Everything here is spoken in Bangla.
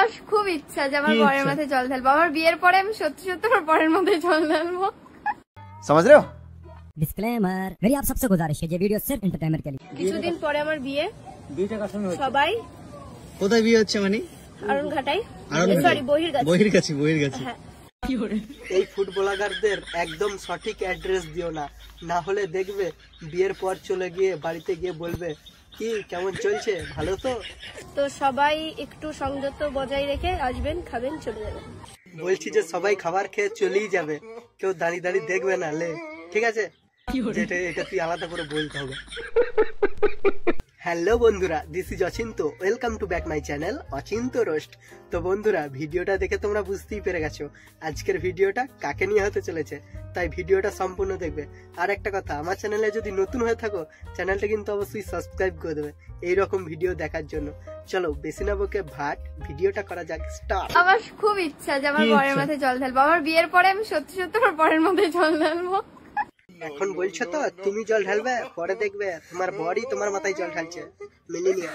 আমার খুব ইচ্ছা যে আমার বরের মাথায় জল ঢালবো। আমার বিয়ের পরে আমি সত্যি সত্যি আমার বরের মাথায় জল ঢালবো। समझ रहे हो? डिस्क्लेमर, मेरी आप सबसे गुजारिश है ये वीडियो सिर्फ एंटरटेनमेंट के लिए। কিছুদিন পরে আমার বিয়ে। সবাই কোথায় বিয়ে হচ্ছে মানে? আরনঘাটাই, সরি বহিরগাছি। হ্যাঁ। এই ফুটবলারদের একদম সঠিক অ্যাড্রেস দিও না, না হলে দেখবে বিয়ের পর চলে গিয়ে বাড়িতে গিয়ে বলবে কি কেমন চলছে, ভালো তো? তো সবাই একটু সংযত বজায় রেখে আসবেন, খাবেন, চলে যাবেন। বলছি যে সবাই খাবার খেয়ে চলেই যাবে, কেউ দাঁড়িয়ে দাঁড়িয়ে দেখবে না লে, ঠিক আছে? এটা তুই আলাদা করে বলতে হবে। হ্যালো বন্ধুরা, this is Achinta, welcome to back my channel Achinta roast. তো বন্ধুরা, ভিডিওটা দেখে তোমরা বুঝতেই পেরে গেছো আজকের ভিডিওটা কাকে নিয়ে হতে চলেছে, তাই ভিডিওটা সম্পূর্ণ দেখবে। আর একটা কথা, আমার চ্যানেলে যদি নতুন হয়ে থাকো চ্যানেলটা কিন্তু অবশ্যই সাবস্ক্রাইব করে দেবে এইরকম ভিডিও দেখার জন্য। চলো বেশি না বকে ভাট, ভিডিওটা করা যাক স্টার্ট। আমার খুব ইচ্ছা যে আমার বরের মাথায় জল ঢালবো। আমার বিয়ের পরে আমি সত্যি সত্যি আমার বরের মাথায় জল ঢালবো। এখন বলছো তো তুমি জল ঢালবে, পরে দেখবে তোমার বরই তোমার মাথায় জল ঢালছে, মেনে নিও।